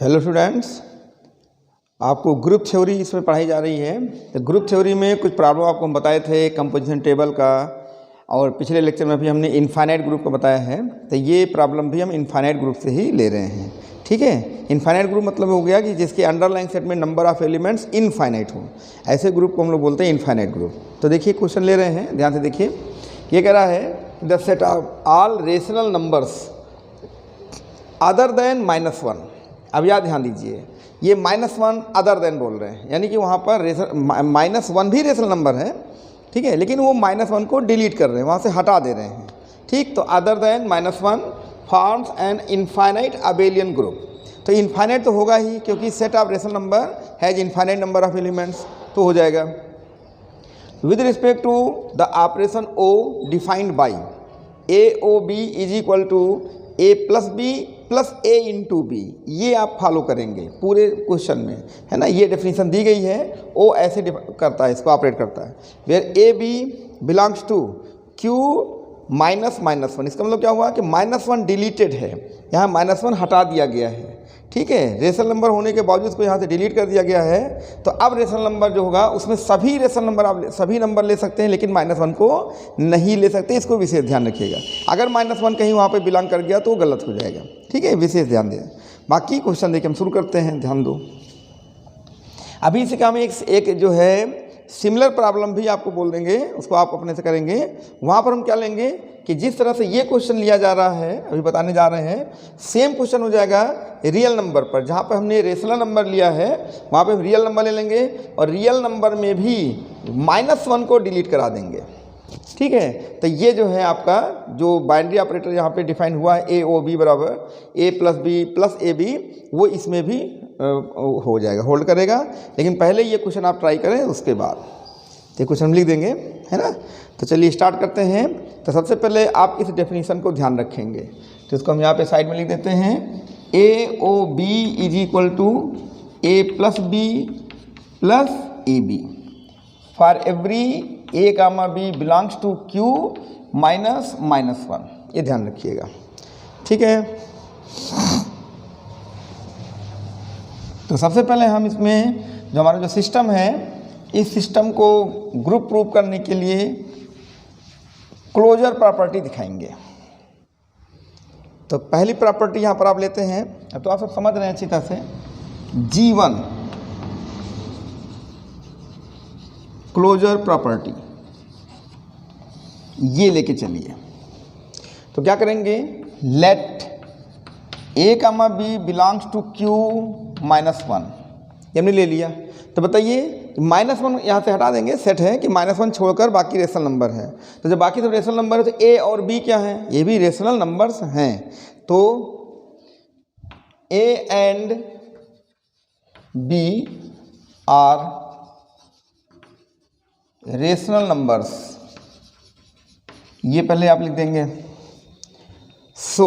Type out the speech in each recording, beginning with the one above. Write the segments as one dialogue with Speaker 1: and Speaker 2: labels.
Speaker 1: Hello students, आपको group theory इसमें पढ़ाई जा रही है। तो ग्रुप थ्योरी में कुछ प्रॉब्लम आपको हम बताए थे कंपोजिशन टेबल का, और पिछले लेक्चर में भी हमने इनफाइनाइट ग्रुप का बताया है। तो ये प्रॉब्लम भी हम इनफाइनाइट ग्रुप से ही ले रहे हैं। ठीक है, इनफाइनाइट ग्रुप मतलब हो गया कि जिसके अंडरलाइन सेट में नंबर ऑफ एलिमेंट्स इनफाइनाइट हो, ऐसे ग्रुप को हम लोग बोलते हैं इनफाइनाइट ग्रुप। तो देखिए क्वेश्चन ले रहे हैं, ध्यान से देखिए। ये कह रहा है the set of all rational numbers other than -1। अब याद ध्यान दीजिए, ये -1 अदर देन बोल रहे हैं, यानी कि वहाँ पर -1 भी रेशनल नंबर है, ठीक है, लेकिन वो -1 को डिलीट कर रहे हैं, वहाँ से हटा दे रहे हैं। ठीक, तो other than -1 forms an infinite abelian group. तो इनफाइनाइट तो होगा ही, क्योंकि set of rational number has infinite number of elements, तो हो जाएगा। With respect to the operation O defined by AOB is equal to A plus B plus A into B, ये आप फॉलो करेंगे पूरे क्वेश्चन में, है ना। ये डेफिनेशन दी गई है, O ऐसे करता है, इसको ऑपरेट करता है। Where AB belongs to Q -1। इसका मतलब क्या हुआ कि -1 डिलीटेड है, यहाँ -1 हटा दिया गया है। ठीक है, रेशनल नंबर होने के बावजूद इसको यहाँ से डिलीट कर दिया गया है। तो अब रेशनल नंबर जो होगा उसमें सभी रेशनल नंबर आप सभी नंबर ले सकते हैं, लेकिन -1 को नहीं ले सकते। इसको विशेष ध्यान रखिएगा, अगर -1 कहीं वहाँ पे बिलोंग कर गया तो वो गलत हो जाएगा। ठीक है, विशेष ध्यान दें। बाकी क्वेश्चन देखिए हम शुरू करते हैं, ध्यान दो। अभी इसी का हम एक जो है सिमिलर प्रॉब्लम भी आपको बोल देंगे, उसको आप अपने से करेंगे। वहाँ पर हम क्या लेंगे कि जिस तरह से ये क्वेश्चन लिया जा रहा है, अभी बताने जा रहे हैं, सेम क्वेश्चन हो जाएगा रियल नंबर पर। जहाँ पर हमने रेशनल नंबर लिया है वहाँ पे हम रियल नंबर ले लेंगे, और रियल नंबर में भी -1 को डिलीट करा देंगे। ठीक है, तो ये जो है आपका जो बाइनरी ऑपरेटर यहाँ पे डिफाइन हुआ है AOB बराबर A plus B plus AB, वो इसमें भी हो जाएगा, होल्ड करेगा। लेकिन पहले ये क्वेश्चन आप ट्राई करें, उसके बाद ये क्वेश्चन हम लिख देंगे, है ना। तो चलिए स्टार्ट करते हैं। तो सबसे पहले आप इस डेफिनेशन को ध्यान रखेंगे, तो इसको हम यहाँ पे साइड में लिख देते हैं। AOB is equal to A plus B plus AB for every A comma B belongs to Q -1। ये ध्यान रखिएगा, ठीक है। तो सबसे पहले हम इसमें जो हमारा जो सिस्टम है, इस सिस्टम को ग्रुप प्रूव करने के लिए क्लोजर प्रॉपर्टी दिखाएंगे। तो पहली प्रॉपर्टी यहाँ पर आप लेते हैं, तो आप सब समझ रहे हैं अच्छी तरह से, G1 क्लोजर प्रॉपर्टी, ये लेके चलिए। तो क्या करेंगे, let A comma B belongs to Q -1, ये हमने ले लिया। तो बताइए -1 यहाँ से हटा देंगे, सेट है कि -1 छोड़कर बाकी रेशनल नंबर है। तो जब बाकी सब रेशनल नंबर है तो A और B क्या है, ये भी रेशनल नंबर्स हैं। तो A and B are rational numbers, ये पहले आप लिख देंगे। सो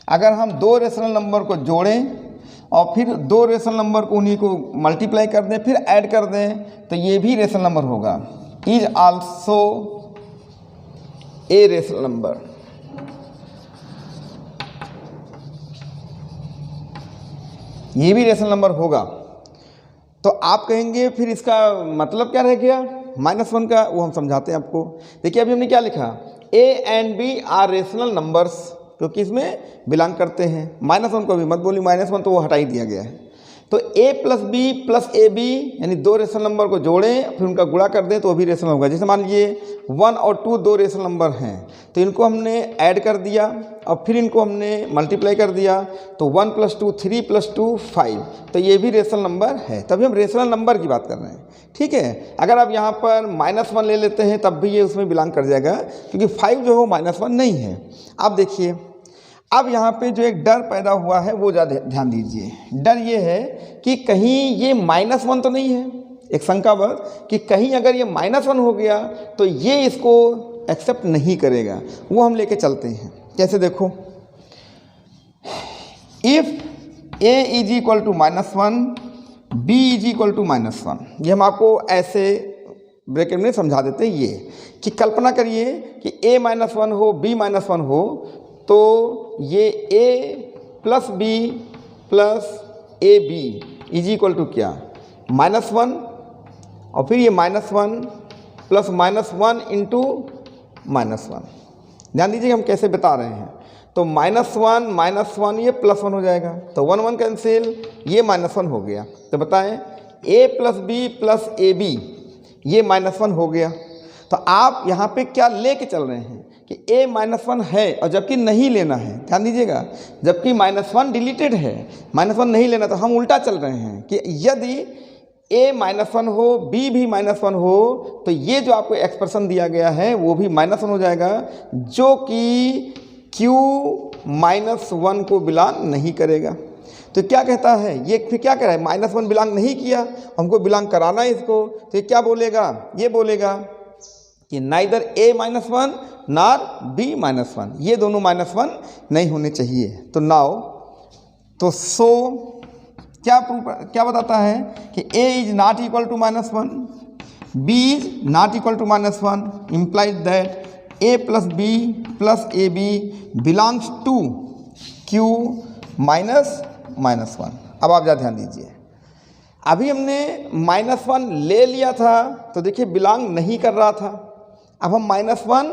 Speaker 1: अगर हम दो रेशनल नंबर को जोड़ें और फिर दो रेशनल नंबर को उन्हीं को मल्टीप्लाई कर दें, फिर ऐड कर दें, तो ये भी रेशनल नंबर होगा। Is also a rational number. ये भी रेशनल नंबर होगा। तो आप कहेंगे फिर इसका मतलब क्या रह गया -1 का, वो हम समझाते हैं आपको। देखिए अभी हमने क्या लिखा, A and B are rational numbers, क्योंकि इसमें बिलोंग करते हैं। -1 को भी मत बोलिए, -1 तो वो हटा ही दिया गया है। तो A plus B plus AB, यानी दो रेशनल नंबर को जोड़ें फिर उनका गुणा कर दें तो वो भी रेशनल होगा। जैसे मान लीजिए 1 और 2 दो रेशनल नंबर हैं, तो इनको हमने ऐड कर दिया और फिर इनको हमने मल्टीप्लाई कर दिया, तो 1 + 2 3 + 2 5, तो ये भी रेशनल नंबर है। तभी हम रेशनल नंबर की बात कर रहे हैं, ठीक है। अगर आप यहाँ पर -1 ले लेते हैं तब भी ये उसमें बिलोंग कर जाएगा, क्योंकि 5 जो हो -1 नहीं है। अब देखिए, अब यहाँ पे जो एक डर पैदा हुआ है वो ज़्यादा ध्यान दीजिए। डर ये है कि कहीं ये -1 तो नहीं है, एक शंकावश कि कहीं अगर ये -1 हो गया तो ये इसको एक्सेप्ट नहीं करेगा। वो हम लेके चलते हैं, कैसे देखो। If A is equal to -1 B is equal to -1, ये हम आपको ऐसे ब्रैकेट में समझा देते हैं। ये कि कल्पना करिए कि A -1 हो B -1 हो, तो ये A plus B plus A B is equal to क्या, -1, और फिर ये -1 प्लस -1 इंटू -1। ध्यान दीजिए हम कैसे बता रहे हैं। तो -1 ये +1 हो जाएगा, तो 1 1 कैंसिल, ये -1 हो गया। तो बताएं a plus B plus A B ये -1 हो गया। तो आप यहाँ पे क्या लेके चल रहे हैं कि a -1 है और जबकि नहीं लेना है। ध्यान दीजिएगा, जबकि -1 डिलीटेड है, -1 नहीं लेना, तो हम उल्टा चल रहे हैं कि यदि a -1 हो, b भी -1 हो, तो ये जो आपको एक्सप्रेशन दिया गया है वो भी -1 हो जाएगा, जो कि q -1 को बिलोंग नहीं करेगा। तो क्या कहता है ये, फिर क्या कह रहा है, -1 बिलोंग नहीं किया, हमको बिलोंग कराना है इसको। तो ये क्या बोलेगा, ये बोलेगा कि नाइदर a -1 नॉर b -1, ये दोनों -1 नहीं होने चाहिए। तो नाउ तो सो क्या बताता है कि a is not equal to -1, b is not equal to -1, implies that a plus B plus A B belongs to q -1। अब आप ज़रा ध्यान दीजिए, अभी हमने -1 ले लिया था तो देखिए बिलोंग नहीं कर रहा था, अब हम -1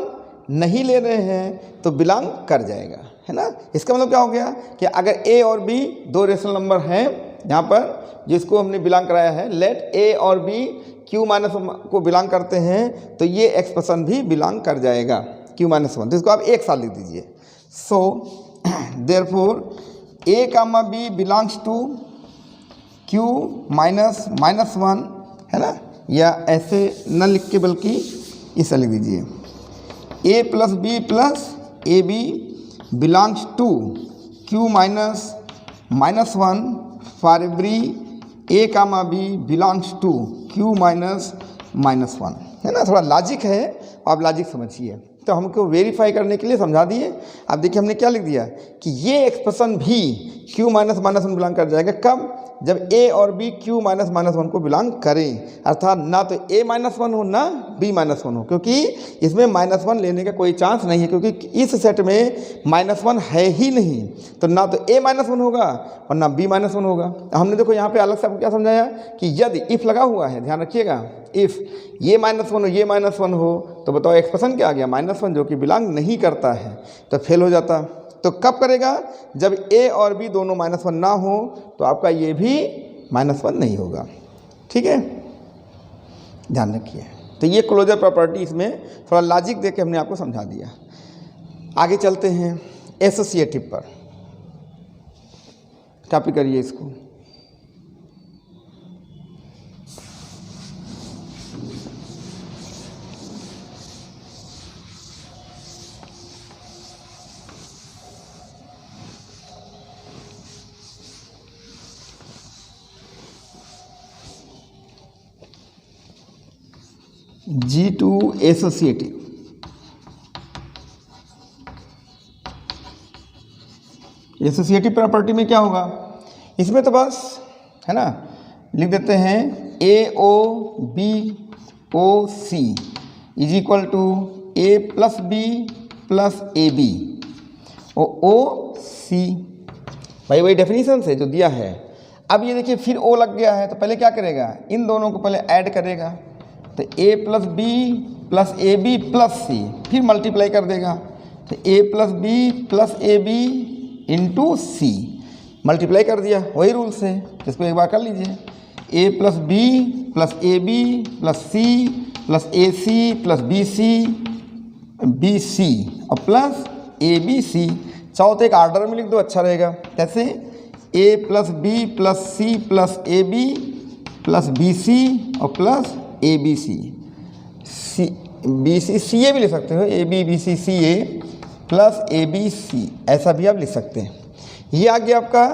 Speaker 1: नहीं ले रहे हैं तो बिलोंग कर जाएगा, है ना। इसका मतलब क्या हो गया कि अगर a और b दो रेशनल नंबर हैं यहाँ पर जिसको हमने बिलोंग कराया है, लेट a और b q -1 को बिलोंग करते हैं, तो ये एक्सप्रेशन भी बिलोंग कर जाएगा q -1। तो इसको आप एक साथ लिख दीजिए। So therefore a, b belongs to q -1, है ना, या ऐसे न लिख के बल्कि इसे लिख दीजिए a plus B plus A B belongs to q -1 for every a, b belongs to q -1, है ना। थोड़ा लॉजिक है, आप लॉजिक समझिए। तो हमको वेरीफाई करने के लिए समझा दिए। अब देखिए हमने क्या लिख दिया कि ये एक्सप्रेशन भी q -1 बिलोंग कर जाएगा, कब, जब a और b q -1 को बिलोंग करें, अर्थात ना तो a -1 हो ना b -1 हो, क्योंकि इसमें -1 लेने का कोई चांस नहीं है, क्योंकि इस सेट में -1 है ही नहीं। तो ना तो a -1 होगा और ना b -1 होगा। हमने देखो यहाँ पे अलग से आपको क्या समझाया कि यदि इफ़ लगा हुआ है, ध्यान रखिएगा, इफ़ ये -1 हो ये -1 हो, तो बताओ एक्सप्रेशन क्या आ गया, -1, जो कि बिलोंग नहीं करता है, तो फेल हो जाता। तो कब करेगा, जब a और b दोनों -1 ना हो, तो आपका ये भी -1 नहीं होगा। ठीक है, ध्यान रखिए। तो ये क्लोजर प्रॉपर्टी, इसमें थोड़ा लॉजिक दे के हमने आपको समझा दिया। आगे चलते हैं एसोसिएटिव पर, कॉपी करिए इसको। G2 एसोसिएटिव, एसोसिएटिव प्रॉपर्टी में क्या होगा, इसमें तो बस, है ना, लिख देते हैं AOBOC is equal to A plus B plus A B OC, भाई वही डेफिनेशन से जो दिया है। अब ये देखिए फिर O लग गया है, तो पहले क्या करेगा, इन दोनों को पहले ऐड करेगा, तो a plus B plus A B plus C, फिर मल्टीप्लाई कर देगा, तो a plus B plus A B into C, multiply कर दिया वही रूल से। इसको एक बार कर लीजिए, a plus B plus A B plus C plus A C plus B C और प्लस ए बी सी। चाहो तो एक ऑर्डर में लिख दो, अच्छा रहेगा। कैसे, a plus B plus C plus A B plus B C और plus A B C, B C C A भी लिख सकते हो, A B B C C A plus A B C, ऐसा भी आप लिख सकते हैं। ये आ गया आपका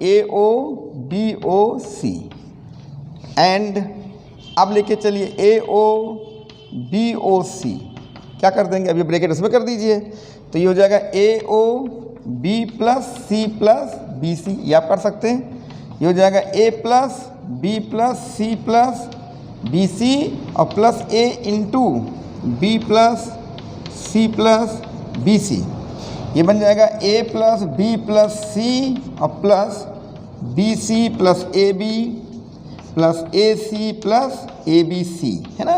Speaker 1: ए O B O C. And अब लेके चलिए ए ओ बी ओ सी, क्या कर देंगे, अभी ब्रैकेट उसमें कर दीजिए, तो ये हो जाएगा A O B plus C plus B C, ये आप कर सकते हैं। ये हो जाएगा A plus B plus C plus B C और plus A into B plus C plus B C, ये बन जाएगा A plus B plus C और plus B C plus A B plus A C plus A B C, है ना।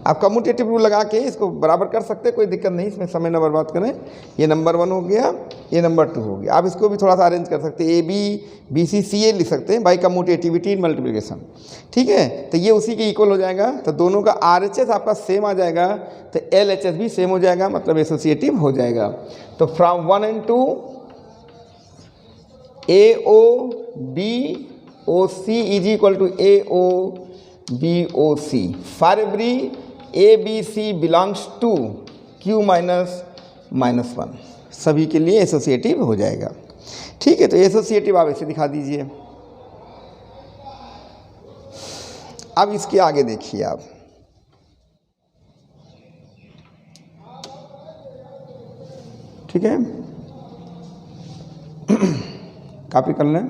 Speaker 1: आप commutative rule लगा के इसको बराबर कर सकते हैं, कोई दिक्कत नहीं, इसमें समय न बर्बाद करें। ये नंबर 1 हो गया, ये नंबर 2 हो गया। आप इसको भी थोड़ा सा अरेंज कर सकते हैं, ए बी बी सी सी ए लिख सकते हैं बाई कम्यूटेटिविटी इन मल्टीप्लिकेशन, ठीक है। तो ये उसी के इक्वल हो जाएगा, तो दोनों का RHS आपका सेम आ जाएगा, तो LHS भी सेम हो जाएगा, मतलब एसोसिएटिव हो जाएगा। तो from 1 and 2 AOBOC is equal to AOBOC for every ABC belongs to Q minus 1, सभी के लिए एसोसिएटिव हो जाएगा, ठीक है। तो एसोसिएटिव आप ऐसे दिखा दीजिए। अब इसके आगे देखिए आप, ठीक है, कॉपी कर लें।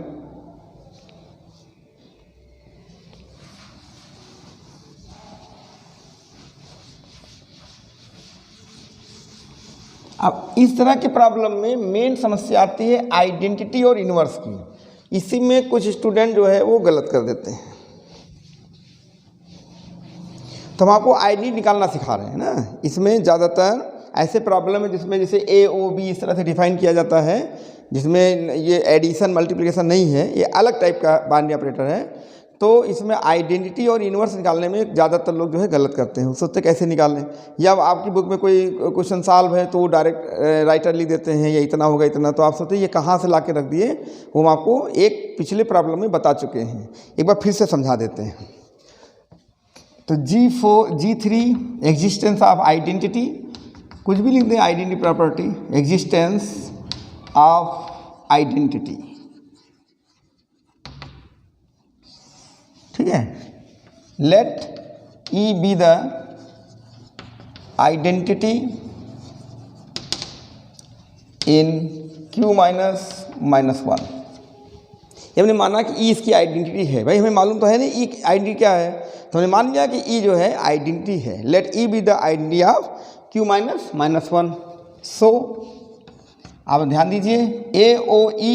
Speaker 1: अब इस तरह के प्रॉब्लम में मेन समस्या आती है आइडेंटिटी और इनवर्स की। इसी में कुछ स्टूडेंट जो है वो गलत कर देते हैं। तो हम आपको आइडेंटिटी निकालना सिखा रहे हैं ना। इसमें ज़्यादातर ऐसे प्रॉब्लम है जिसमें जैसे AOB इस तरह से डिफाइन किया जाता है, जिसमें ये एडिशन मल्टीप्लिकेशन नहीं है, ये अलग टाइप का बाइनरी ऑपरेटर है। तो इसमें आइडेंटिटी और इनवर्स निकालने में ज़्यादातर लोग जो है गलत करते हैं, सोचते कैसे निकालें, या आपकी बुक में कोई क्वेश्चन सॉल्व है तो वो डायरेक्ट राइटर लिख देते हैं, या इतना होगा इतना। तो आप सोचते ये कहाँ से ला के रख दिए, वो हम आपको एक पिछले प्रॉब्लम में बता चुके हैं, एक बार फिर से समझा देते हैं। तो G3 एग्जिस्टेंस ऑफ आइडेंटिटी, कुछ भी लिख दें, identity property, existence of identity, ठीक है। Let E be the identity in Q minus 1। ये हमने माना कि E इसकी आइडेंटिटी है। भाई हमें मालूम तो है नहीं E आइडेंटिटी क्या है, तो हमने मान लिया कि E जो है आइडेंटिटी है। Let E be the identity of Q minus 1। So आप ध्यान दीजिए, AOE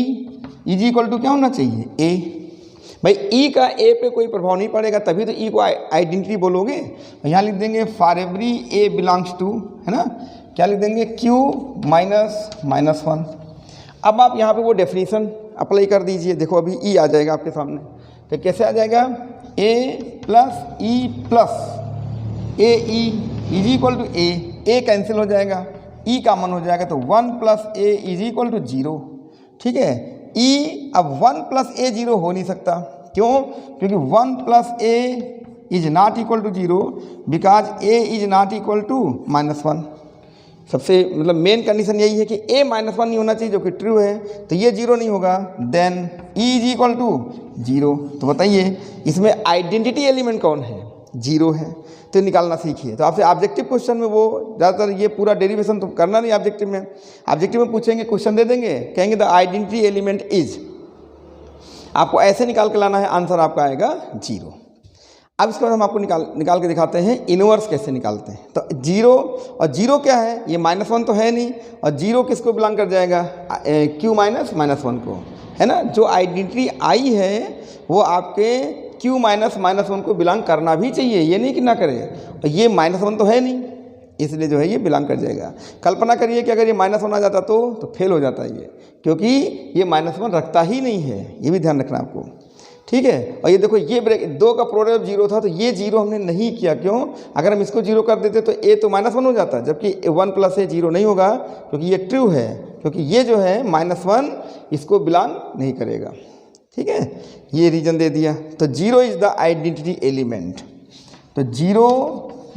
Speaker 1: इज इक्वल टू क्या होना चाहिए, A। भाई E का A पे कोई प्रभाव नहीं पड़ेगा, तभी तो E को आइडेंटिटी बोलोगे। यहाँ लिख देंगे for every A belongs to, है ना, क्या लिख देंगे, Q minus 1। अब आप यहाँ पे वो डेफिनेशन अप्लाई कर दीजिए। देखो अभी E आ जाएगा आपके सामने, तो कैसे आ जाएगा, A plus E plus AE is equal to A cancel हो जाएगा, E कॉमन हो जाएगा, तो 1 plus A is equal to 0, ठीक है। E अब 1 प्लस A 0 हो नहीं सकता, क्यों, क्योंकि 1 plus A is not equal to 0 because A is not equal to -1। सबसे मतलब मेन कंडीशन यही है कि A -1 नहीं होना चाहिए, जो कि ट्रू है, तो ये 0 नहीं होगा, then E is equal to 0। तो बताइए इसमें आइडेंटिटी एलिमेंट कौन है, 0 है, तो निकालना सीखिए। तो आपसे ऑब्जेक्टिव क्वेश्चन में वो ज़्यादातर ये पूरा डेरिवेशन तो करना नहीं, ऑब्जेक्टिव में पूछेंगे, क्वेश्चन दे देंगे, कहेंगे द आइडेंटिटी एलिमेंट इज, आपको ऐसे निकाल के लाना है, आंसर आपका आएगा 0। अब इसके बाद हम आपको निकाल के दिखाते हैं इनवर्स कैसे निकालते हैं। तो 0 और 0 क्या है, ये -1 तो है नहीं, और 0 किसको बिलोंग कर जाएगा, Q -1 को, है ना। जो आइडेंटिटी आई है वो आपके Q -1 को बिलोंग करना भी चाहिए, ये नहीं कि ना करे। और ये -1 तो है नहीं, इसलिए जो है ये बिलोंग कर जाएगा। कल्पना करिए कि अगर ये -1 आ जाता तो फेल हो जाता है ये, क्योंकि ये -1 रखता ही नहीं है, ये भी ध्यान रखना आपको, ठीक है। और ये देखो ये ब्रेक 2 का प्रोडक्ट 0 था, तो ये 0 हमने नहीं किया, क्यों, अगर हम इसको 0 कर देते तो A तो -1 हो जाता, जबकि 1 प्लस A 0 नहीं होगा, क्योंकि ये ट्रू है, क्योंकि ये जो है -1 इसको बिलोंग नहीं करेगा, ठीक है। ये रीजन दे दिया। तो 0 इज द आइडेंटिटी एलिमेंट, तो 0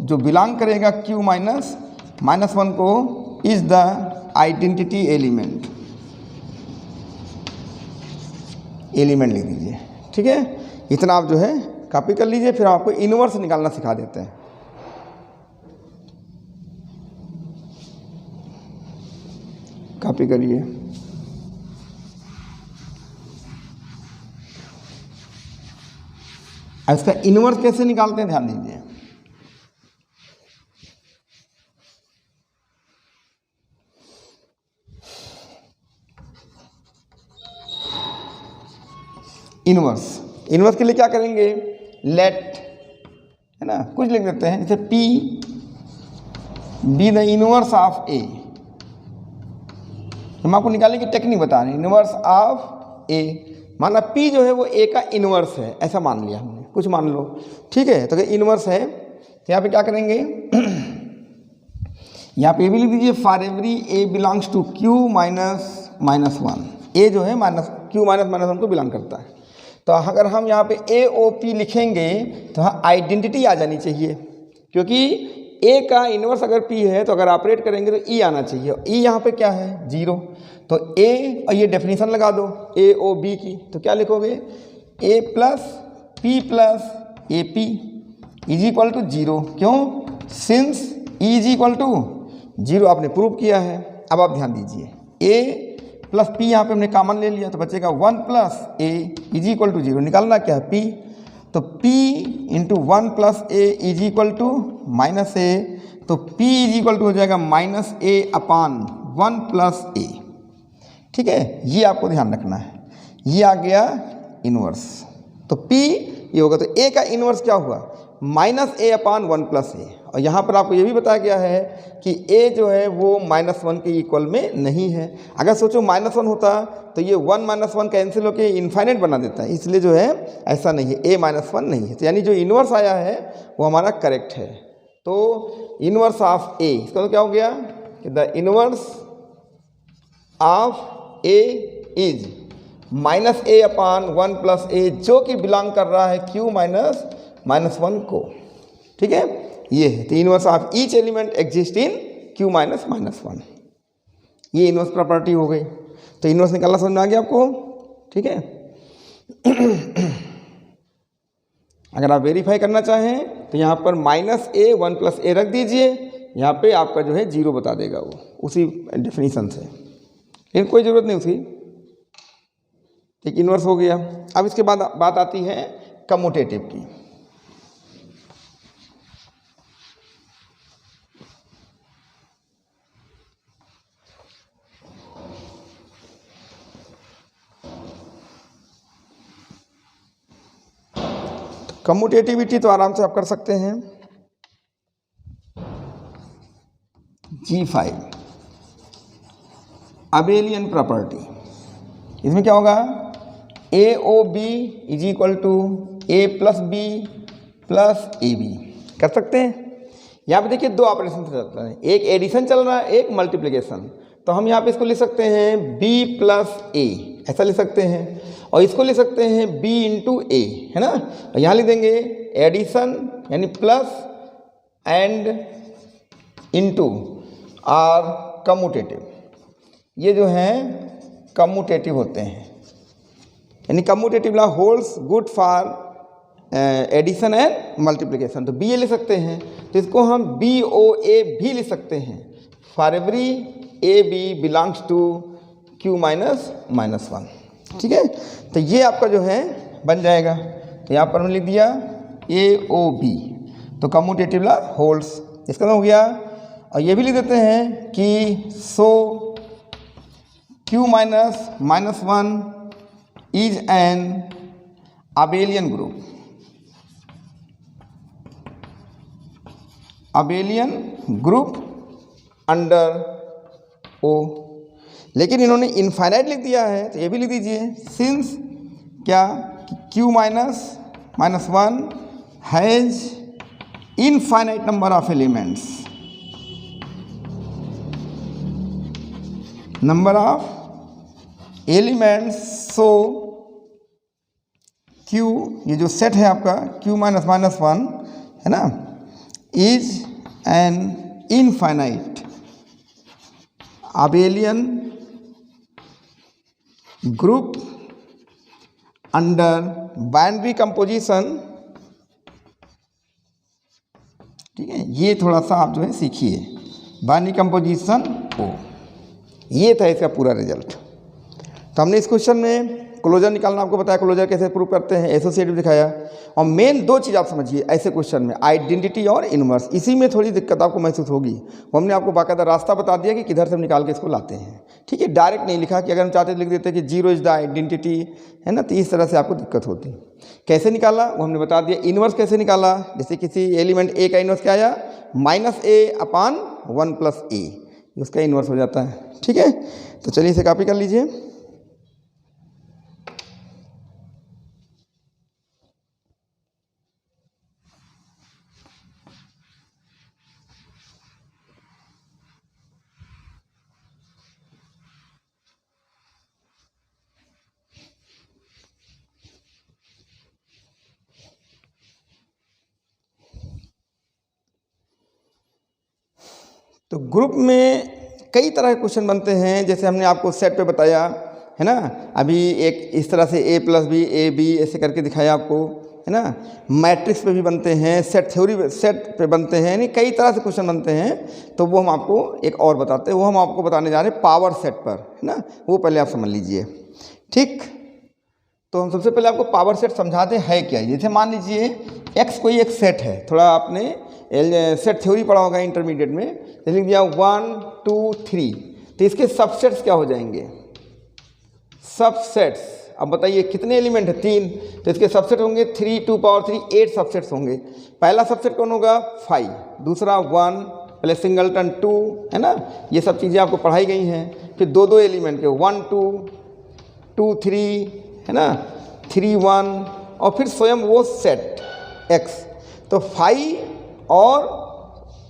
Speaker 1: जो बिलोंग करेगा Q -1 को इज द आइडेंटिटी एलिमेंट लिख दीजिए, ठीक है। इतना आप जो है कॉपी कर लीजिए, फिर आपको इनवर्स निकालना सिखा देते हैं। कॉपी करिए, इसका इनवर्स कैसे निकालते हैं ध्यान दीजिए। इनवर्स। इनवर्स के लिए क्या करेंगे, लेट, है ना, कुछ लिख देते हैं जैसे P be the inverse of A. हम आपको निकालने की टेक्निक बता रहे हैं, इनवर्स ऑफ ए, माना P जो है वो ए का इनवर्स है, ऐसा मान लिया हमने, कुछ मान लो, ठीक है। तो अगर इनवर्स है तो यहाँ पे क्या करेंगे, यहाँ पे भी लिख दीजिए for every A belongs to Q minus one. A जो है Q माइनस वन को बिलोंग करता है। तो अगर हम यहाँ पे AOP लिखेंगे तो हाँ आइडेंटिटी आ जानी चाहिए, क्योंकि ए का इनवर्स अगर P है तो अगर ऑपरेट करेंगे तो E आना चाहिए। E यहाँ पे क्या है, 0। तो A, और ये डेफिनेशन लगा दो AOB की, तो क्या लिखोगे, A plus P plus AP is equal to 0। क्यों, since E is equal to 0 आपने प्रूव किया है। अब आप ध्यान दीजिए, A प्लस P यहाँ पे हमने कॉमन ले लिया तो बचेगा 1 plus A is equal to 0। निकालना क्या है, P, तो P into 1 plus A is equal to minus A, तो P इज इक्वल टू हो जाएगा minus A upon 1 plus A, ठीक है। ये आपको ध्यान रखना है, ये आ गया इनवर्स। तो P ये होगा, तो A का इनवर्स क्या हुआ, minus A upon 1 plus A। और यहाँ पर आपको ये भी बताया गया है कि A जो है वो -1 के इक्वल में नहीं है। अगर सोचो -1 होता तो ये 1 - 1 कैंसिल होकर इनफाइनाइट बना देता है, इसलिए जो है ऐसा नहीं है, A -1 नहीं है। तो यानी जो इनवर्स आया है वो हमारा करेक्ट है। तो इनवर्स ऑफ A, इसका तो क्या हो गया कि the inverse of A is -A upon 1 plus A, जो कि बिलोंग कर रहा है Q -1 को, ठीक है। ये है, तो inverse of each element exist in Q -1। ये इनवर्स प्रॉपर्टी हो गई। तो इनवर्स निकालना समझ में आ गया आपको, ठीक है। अगर आप वेरीफाई करना चाहें तो यहाँ पर -A 1 प्लस A रख दीजिए, यहाँ पे आपका जो है 0 बता देगा वो, उसी डेफिनेशन से, लेकिन कोई ज़रूरत नहीं उसकी। एक इनवर्स हो गया। अब इसके बाद बात आती है कम्यूटेटिव की। कम्यूटेटिविटी तो आराम से आप कर सकते हैं। G5 अबेलियन प्रॉपर्टी, इसमें क्या होगा, AOB is equal to A plus B plus AB कर सकते हैं। यहाँ पे देखिए दो ऑपरेशन चल रहा है, एक एडिशन चल रहा है, एक मल्टीप्लिकेशन। तो हम यहाँ पे इसको लिख सकते हैं B प्लस A, ऐसा लिख सकते हैं, और इसको लिख सकते हैं B इंटू A, है ना। और यहाँ लिख देंगे एडिशन यानी प्लस एंड इंटू और कम्यूटेटिव, ये जो हैं कम्यूटेटिव होते हैं, यानी commutative law holds good for addition and multiplication. तो बी ए लिख सकते हैं, तो इसको हम BOA भी लिख सकते हैं, for every AB belongs to Q -1, ठीक है। तो ये आपका जो है बन जाएगा। तो यहाँ पर हमने लिख दिया AOB, तो कम्यूटेटिव लॉ होल्ड्स, इसका हो गया। और ये भी लिख देते हैं कि सो Q -1 is an abelian group, abelian group under O। लेकिन इन्होंने इनफाइनाइट लिख दिया है, तो ये भी लिख दीजिए, सिंस क्या, Q -1 has infinite number of elements, number of elements, so Q, ये जो सेट है आपका Q -1 है ना, is an infinite abelian group under binary composition, ठीक है। ये थोड़ा सा आप जो है सीखिए, बाइनरी कंपोजिशन O। ये था इसका पूरा रिजल्ट। तो हमने इस क्वेश्चन में क्लोजर निकालना आपको बताया, क्लोजर कैसे प्रूव करते हैं, एसोसिएटिव दिखाया। और मेन दो चीज़ आप समझिए ऐसे क्वेश्चन में, आइडेंटिटी और इनवर्स। इसी में थोड़ी दिक्कत आपको महसूस होगी, वो हमने आपको बाकायदा रास्ता बता दिया कि किधर से हम निकाल के इसको लाते हैं, ठीक। ठीक है, डायरेक्ट नहीं लिखा कि अगर हम चाहते तो लिख देते कि 0 इज द आइडेंटिटी, है ना, तो इस तरह से आपको दिक्कत होती। कैसे निकाला वो हमने बता दिया। इन्वर्स कैसे निकाला, जैसे किसी एलिमेंट ए का इन्वर्स क्या आया, -a/1 + a, उसका इन्वर्स हो जाता है। ठीक है, तो चलिए इसे कॉपी कर लीजिए। तो ग्रुप में कई तरह के क्वेश्चन बनते हैं, जैसे हमने आपको सेट पे बताया है ना, अभी एक इस तरह से a + b a b ऐसे करके दिखाया आपको, है ना। मैट्रिक्स पे भी बनते हैं, सेट थ्योरी सेट पे बनते हैं, यानी कई तरह से क्वेश्चन बनते हैं। तो वो हम आपको एक और बताते हैं, वो हम आपको बताने जा रहे हैं पावर सेट पर, है ना, वो पहले आप समझ लीजिए। ठीक, तो हम सबसे पहले आपको पावर सेट समझाते हैं क्या। जैसे मान लीजिए x कोई एक सेट है, थोड़ा आपने सेट थ्योरी पढ़ा होगा इंटरमीडिएट में, जैसे लिख दिया 1 2 3, तो इसके सबसेट्स क्या हो जाएंगे, सबसेट्स। अब बताइए कितने एलिमेंट है, 3, तो इसके सबसेट होंगे 3 2 पावर 3 8 सबसेट्स होंगे। पहला सबसेट कौन होगा, 5, दूसरा 1, पहले सिंगलटन 2, है ना, ये सब चीज़ें आपको पढ़ाई गई हैं। फिर 2 एलिमेंट के 1 2 2 3, है ना, 3 1, और फिर स्वयं वो सेट x। तो 5 और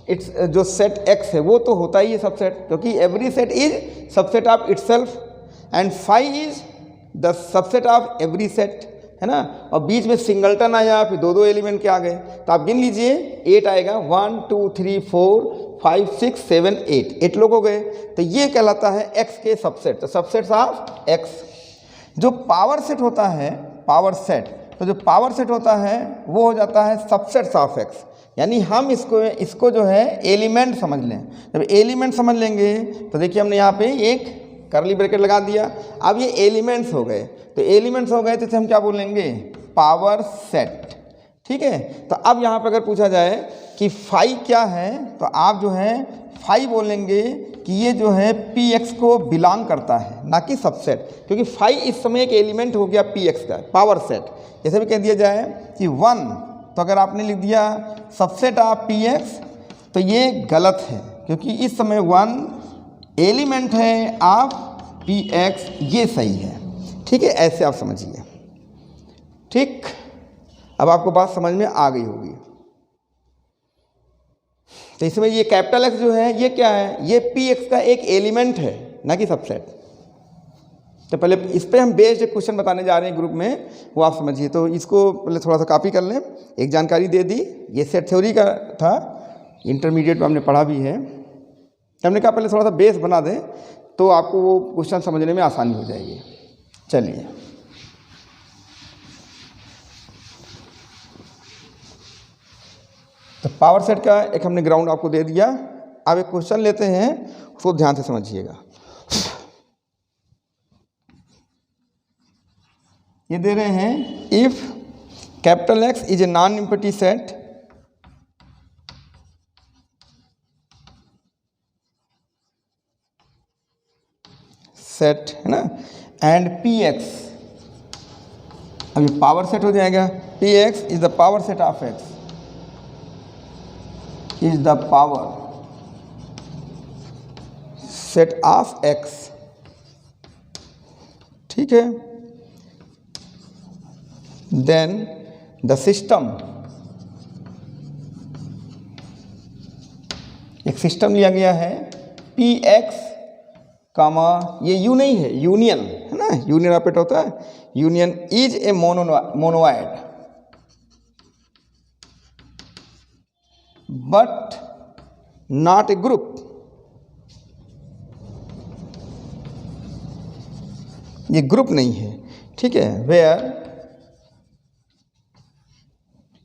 Speaker 1: इट्स जो सेट x है वो तो होता ही है सबसेट, क्योंकि every set is subset of itself and 5 is the subset of every set, है ना। और बीच में सिंगलटन आया, फिर 2 एलिमेंट के आ गए, तो आप गिन लीजिए 8 आएगा, 1 2 3 4 5 6 7 8 लोग हो गए। तो ये कहलाता है x के सबसेट, तो सबसेट्स ऑफ x। जो पावर सेट होता है, पावर सेट, तो जो पावर सेट होता है वो हो जाता है सबसेट्स ऑफ x, यानी हम इसको जो है एलिमेंट समझ लें। जब एलिमेंट समझ लेंगे तो देखिए हमने यहाँ पे एक करली ब्रैकेट लगा दिया, अब ये एलिमेंट्स हो गए, तो एलिमेंट्स हो गए तो इसे हम क्या बोलेंगे, पावर सेट। ठीक है, तो अब यहाँ पर अगर पूछा जाए कि 5 क्या है, तो आप जो है 5 बोलेंगे कि ये जो है px को बिलोंग करता है, ना कि सबसेट, क्योंकि 5 इस समय एक एलिमेंट हो गया px का, पावर सेट। जैसे भी कह दिया जाए कि 1, तो अगर आपने लिख दिया सबसेट ऑफ px, तो ये गलत है, क्योंकि इस समय 1 एलिमेंट है ऑफ px, ये सही है। ठीक है, ऐसे आप समझिए। ठीक, अब आपको बात समझ में आ गई होगी। तो इसमें ये कैपिटल X जो है ये क्या है, ये px का एक एलिमेंट है, ना कि सबसेट। तो पहले इस पे हम बेस्ड क्वेश्चन बताने जा रहे हैं ग्रुप में, वो आप समझिए। तो इसको पहले थोड़ा सा कॉपी कर लें, एक जानकारी दे दी, ये सेट थ्योरी का था, इंटरमीडिएट में हमने पढ़ा भी है। हमने कहा पहले थोड़ा सा बेस बना दें तो आपको वो क्वेश्चन समझने में आसानी हो जाएगी। चलिए, तो पावर सेट का एक हमने ग्राउंड आपको दे दिया। अब एक क्वेश्चन लेते हैं, उसको ध्यान से समझिएगा। ये दे रहे हैं, if capital X is a non empty set, है ना, एंड px, अभी पावर सेट हो जाएगा, px is the power set of x, is the power set of x। ठीक है, then the system, एक सिस्टम लिया गया है px कामा, ये यू नहीं है, यूनियन है ना, यूनियन ऑपरेटर होता है, union is a monoid but not a group. ये ग्रुप नहीं है, ठीक है, वेयर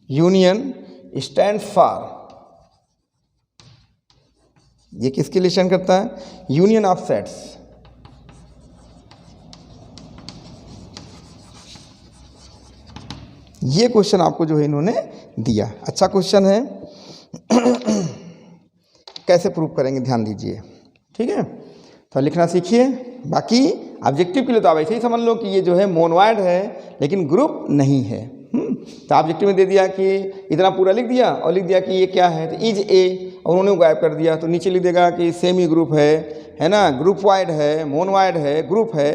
Speaker 1: यूनियन स्टैंड्स फॉर, ये किसके लिए स्टैंड करता है, यूनियन ऑफ सेट्स। ये क्वेश्चन आपको जो है इन्होंने दिया, अच्छा क्वेश्चन है। कैसे प्रूव करेंगे ध्यान दीजिए, ठीक है, तो लिखना सीखिए। बाकी ऑब्जेक्टिव के लिए तो आप ऐसे ही समझ लो कि ये जो है मोनोइड है लेकिन ग्रुप नहीं है। तो ऑब्जेक्टिव में दे दिया कि इतना पूरा लिख दिया और लिख दिया कि ये क्या है, तो इज ए, और उन्होंने गायब कर दिया। तो नीचे लिख देगा कि सेमी ग्रुप है ना, ग्रुप वाइड है, मोनोइड है, ग्रुप है,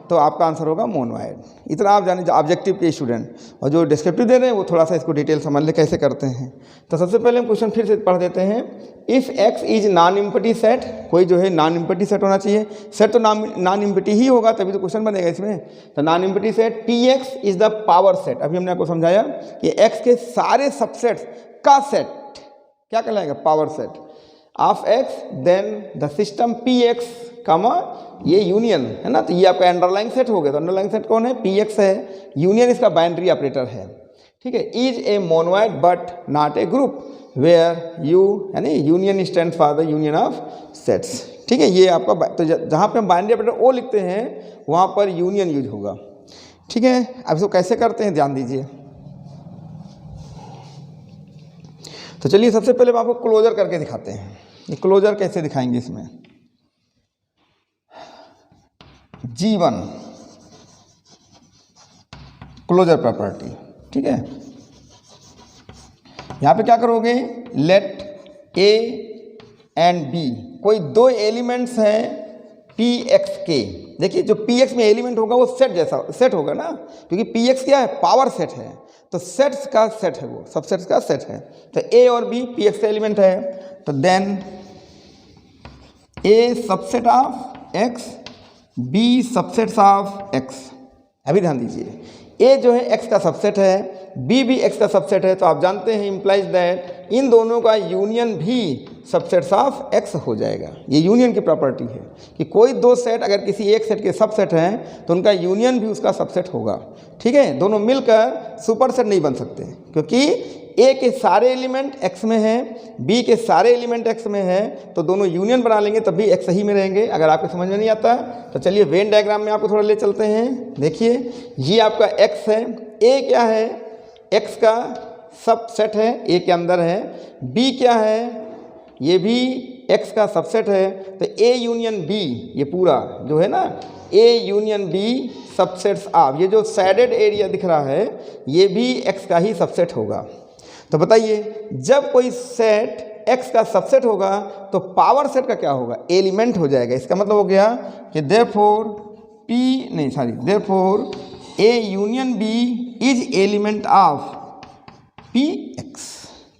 Speaker 1: तो आपका आंसर होगा मोनोइड। इतना आप जाने ऑब्जेक्टिव के स्टूडेंट। और जो डिस्क्रिप्टिव दे रहे हैं वो थोड़ा सा इसको डिटेल समझ ले कैसे करते हैं। तो सबसे पहले हम क्वेश्चन फिर से पढ़ देते हैं। If x is non empty set, कोई जो है नॉन एम्प्टी सेट होना चाहिए। सेट तो नॉन एम्प्टी ही होगा तभी तो क्वेश्चन बनेगा इसमें। तो non empty set P x is the power set. अभी हमने आपको समझाया कि एक्स के सारे सबसेट्स का सेट क्या कहलाएगा, power set of X. Then the system P X comma ये यूनियन है ना, तो ये आपका अंडरलाइन सेट हो गया। तो अंडरलाइन सेट कौन है, पी एक्स है, यूनियन इसका बाइनरी ऑपरेटर है, ठीक है। Is a monoid but not a group where U यानी union stand for the union of sets, ठीक है। ये आपका तो जहाँ पे हम बाइनरी ऑपरेटर ओ लिखते हैं वहाँ पर यूनियन यूज होगा, ठीक है। अब इसको कैसे करते हैं ध्यान दीजिए। तो चलिए सबसे पहले हम आपको क्लोजर करके दिखाते हैं। ये क्लोजर कैसे दिखाएंगे इसमें, G1 क्लोजर प्रॉपर्टी, ठीक है। यहां पे क्या करोगे, लेट ए एंड बी, कोई दो एलिमेंट्स हैं पी एक्स के। देखिए जो पी एक्स में एलिमेंट होगा वो सेट जैसा सेट होगा ना, क्योंकि पी एक्स क्या है, पावर सेट है, तो सेट्स का सेट है, वो सबसेट्स का सेट है। तो ए और बी पी एक्स का एलिमेंट है, तो then A subset of X, B subsets of X. अभी ध्यान दीजिए, ए जो है एक्स का सबसेट है, बी भी एक्स का सबसेट है, तो आप जानते हैं इंप्लाइज दैट इन दोनों का यूनियन भी सबसेट्स ऑफ एक्स हो जाएगा। ये यूनियन की प्रॉपर्टी है कि कोई दो सेट अगर किसी एक सेट के सबसेट हैं तो उनका यूनियन भी उसका सबसेट होगा, ठीक है। दोनों मिलकर सुपर सेट नहीं बन सकते, क्योंकि ए के सारे एलिमेंट एक्स में हैं, बी के सारे एलिमेंट एक्स में हैं, तो दोनों यूनियन बना लेंगे तब भी एक्स ही में रहेंगे। अगर आपको समझ में नहीं आता तो चलिए वेन डायग्राम में आपको थोड़ा ले चलते हैं। देखिए ये आपका एक्स है, ए क्या है, एक्स का सबसेट है, ए के अंदर है। बी क्या है, ये भी एक्स का सबसेट है, तो ए यूनियन बी, ये पूरा जो है ना A union B subsets of, ये जो शेडेड एरिया दिख रहा है ये भी एक्स का ही सबसेट होगा। तो बताइए जब कोई सेट एक्स का सबसेट होगा तो पावर सेट का क्या होगा, एलिमेंट हो जाएगा। इसका मतलब हो गया कि therefore A union B is element of P X.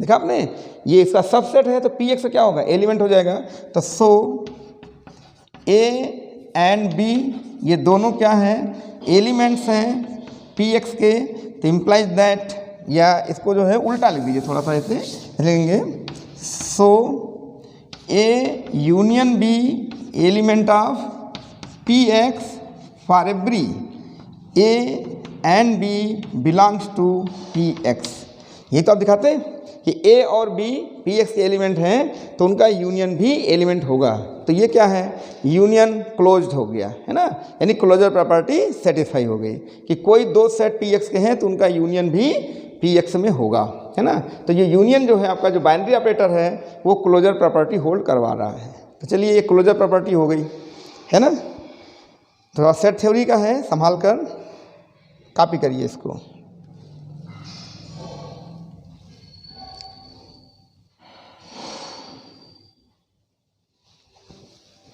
Speaker 1: देखा आपने, ये इसका सबसेट है तो पी एक्स क्या होगा, एलिमेंट हो जाएगा। तो सो ए एंड बी ये दोनों क्या हैं, एलिमेंट्स हैं पी एक्स के। तो इम्प्लाइज दैट, या इसको जो है उल्टा लिख दीजिए, थोड़ा सा ऐसे लिखेंगे, so A union B element of P X for every A and B belongs to P X. ये तो आप दिखाते हैं कि ए और बी पी एक्स के एलिमेंट हैं तो उनका यूनियन भी एलिमेंट होगा। तो ये क्या है, यूनियन क्लोज्ड हो गया है ना, यानी क्लोजर प्रॉपर्टी सेटिस्फाई हो गई कि कोई दो सेट पी एक्स के हैं तो उनका यूनियन भी पी एक्स में होगा, है ना। तो ये यूनियन जो है आपका जो बाइनरी ऑपरेटर है वो क्लोजर प्रॉपर्टी होल्ड करवा रहा है। तो चलिए ये क्लोजर प्रॉपर्टी हो गई, है ना। थोड़ा सेट थ्योरी का है, संभाल कर कॉपी करिए इसको।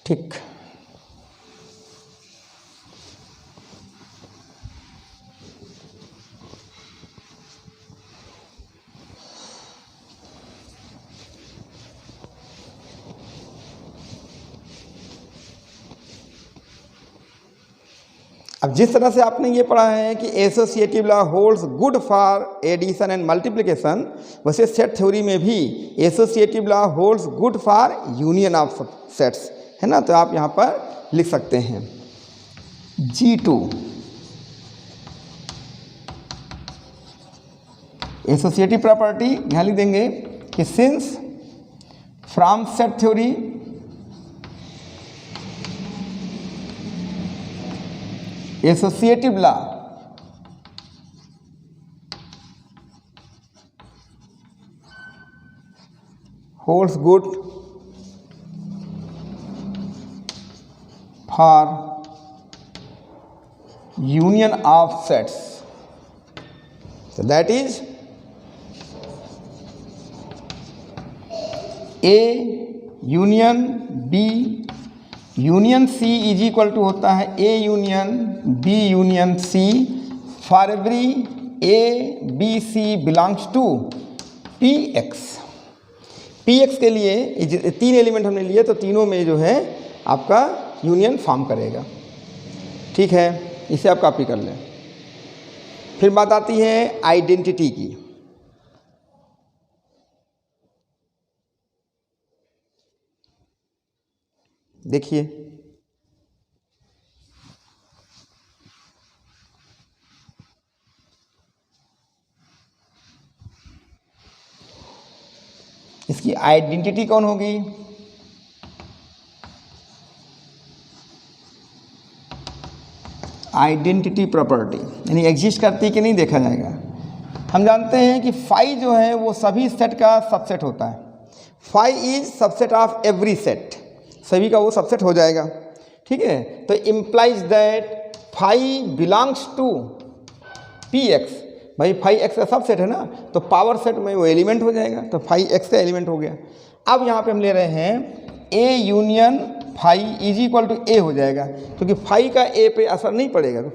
Speaker 1: ठीक, अब जिस तरह से आपने ये पढ़ा है कि associative law holds good for addition and multiplication, वैसे सेट थ्योरी में भी associative law holds good for union of sets, है ना। तो आप यहाँ पर लिख सकते हैं G2 एसोसिएटिव प्रॉपर्टी, यहाँ लिख देंगे कि since from set theory associative law holds good for union of sets. So that is A union B union C is equal to होता है A union B union C for every A B C belongs to Px. Px के लिए तीन element हमने लिए तो तीनों में जो है आपका यूनियन फॉर्म करेगा। ठीक है, इसे आप कॉपी कर लें। फिर बात आती है आइडेंटिटी की। देखिए इसकी आइडेंटिटी कौन होगी? आइडेंटिटी प्रॉपर्टी यानी एग्जिस्ट करती कि नहीं देखा जाएगा। हम जानते हैं कि फाई जो है वो सभी सेट का सबसेट होता है। Phi is subset of every set, सभी का वो सबसेट हो जाएगा। ठीक है, तो implies that phi belongs to P X. भाई फाई एक्स का सबसेट है ना, तो पावर सेट में वो एलिमेंट हो जाएगा, तो फाई एक्स का एलिमेंट हो गया। अब यहाँ पे हम ले रहे हैं A union phi is equal to A हो जाएगा, क्योंकि फाई का ए पे असर नहीं पड़ेगा, तो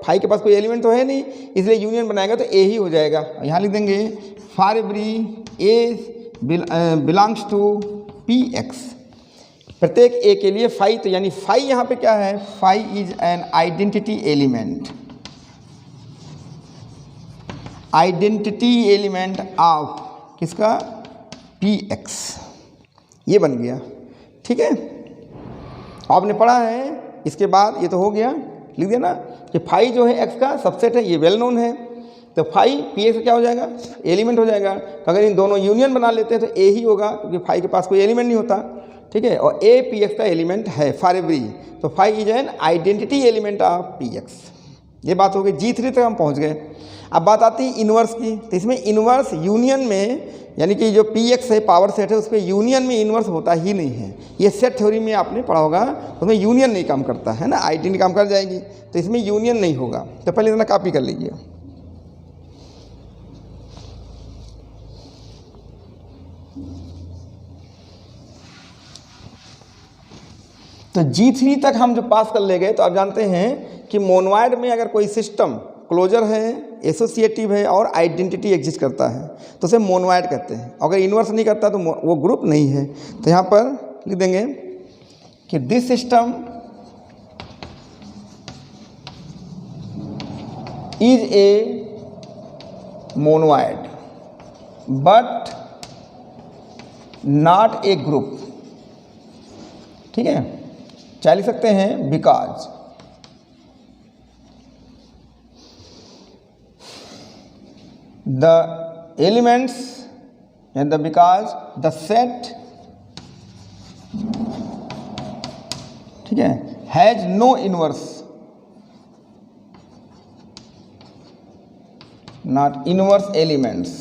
Speaker 1: फाई के पास कोई एलिमेंट तो है नहीं, इसलिए यूनियन बनाएगा तो ए ही हो जाएगा। यहाँ लिख देंगे for every A belongs to P X, प्रत्येक ए के लिए फाई, तो यानी फाई यहाँ पे क्या है? Phi is an identity element, identity element of किसका? पी एक्स, ये बन गया। ठीक है, आपने पढ़ा है। इसके बाद ये तो हो गया, लिख दिया ना कि फाई जो है एक्स का सबसेट है, ये वेल नोन है, तो फाई पी एक्स क्या हो जाएगा? एलिमेंट हो जाएगा। तो अगर इन दोनों यूनियन बना लेते हैं तो ए ही होगा, क्योंकि फाई के पास कोई एलिमेंट नहीं होता। ठीक है, और ए पी एक्स का एलिमेंट है फॉर एवरी, तो phi is an identity element of P X. ये बात हो गई, G3 तक हम पहुंच गए। अब बात आती है इन्वर्स की, तो इसमें इन्वर्स यूनियन में, यानी कि जो पी एक्स है पावर सेट है, उस पर यूनियन में इन्वर्स होता ही नहीं है। ये सेट थ्योरी में आपने पढ़ा होगा, उसमें यूनियन नहीं काम करता है ना, आइडेंटिटी काम कर जाएगी, तो इसमें यूनियन नहीं होगा। तो पहले इतना कॉपी कर लीजिए। तो G3 तक हम जो पास कर ले गए, तो आप जानते हैं कि मोनोइड में अगर कोई सिस्टम क्लोजर है, एसोसिएटिव है और आइडेंटिटी एग्जिस्ट करता है तो उसे मोनोइड कहते हैं। अगर इन्वर्स नहीं करता तो वो ग्रुप नहीं है। तो यहाँ पर लिख देंगे कि this system is a monoid but not a group. ठीक है, क्या लिख सकते हैं? Because the elements and because the set, ठीक है, has no inverse, not inverse elements,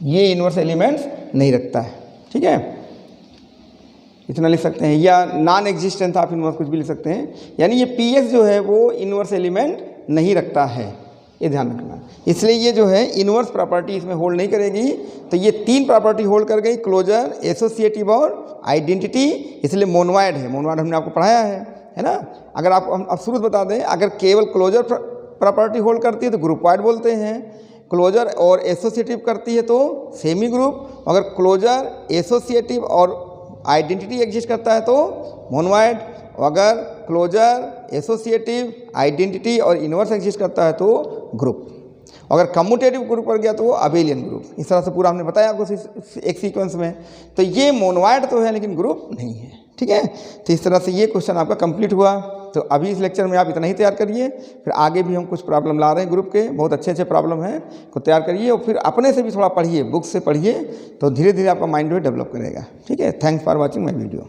Speaker 1: ये इनवर्स एलिमेंट्स नहीं रखता है। ठीक है, इतना लिख सकते हैं, या नॉन एग्जिस्टेंस ऑफ इनवर्स कुछ भी लिख सकते हैं, यानी ये पी एक्स जो है वो इनवर्स एलिमेंट नहीं रखता है, ये ध्यान रखना। इसलिए ये जो है इनवर्स प्रॉपर्टी इसमें होल्ड नहीं करेगी। तो ये तीन प्रॉपर्टी होल्ड कर गई, क्लोजर, एसोसिएटिव और आइडेंटिटी, इसलिए मोनोइड है। मोनोइड हमने आपको पढ़ाया है ना। अगर आपको हम अब शुरू बता दें, अगर केवल क्लोजर प्रॉपर्टी होल्ड करती है तो ग्रुपवाइड बोलते हैं, क्लोजर और एसोसिएटिव करती है तो सेमी ग्रुप, अगर क्लोजर, एसोसिएटिव और आइडेंटिटी एग्जिस्ट करता है तो मोनोइड, अगर क्लोजर, एसोसिएटिव, आइडेंटिटी और इनवर्स एग्जिस्ट करता है तो ग्रुप, अगर कम्यूटेटिव ग्रुप कर गया तो वो अबेलियन ग्रुप। इस तरह से पूरा हमने बताया आपको एक सीक्वेंस में। तो ये मोनोइड तो है लेकिन ग्रुप नहीं है। ठीक है, तो इस तरह से ये क्वेश्चन आपका कंप्लीट हुआ। तो अभी इस लेक्चर में आप इतना ही तैयार करिए, फिर आगे भी हम कुछ प्रॉब्लम ला रहे हैं ग्रुप के, बहुत अच्छे अच्छे प्रॉब्लम हैं, को तैयार करिए और फिर अपने से भी थोड़ा पढ़िए, बुक से पढ़िए, तो धीरे धीरे आपका माइंड जो है डेवलप करेगा। ठीक है, thanks for watching my video.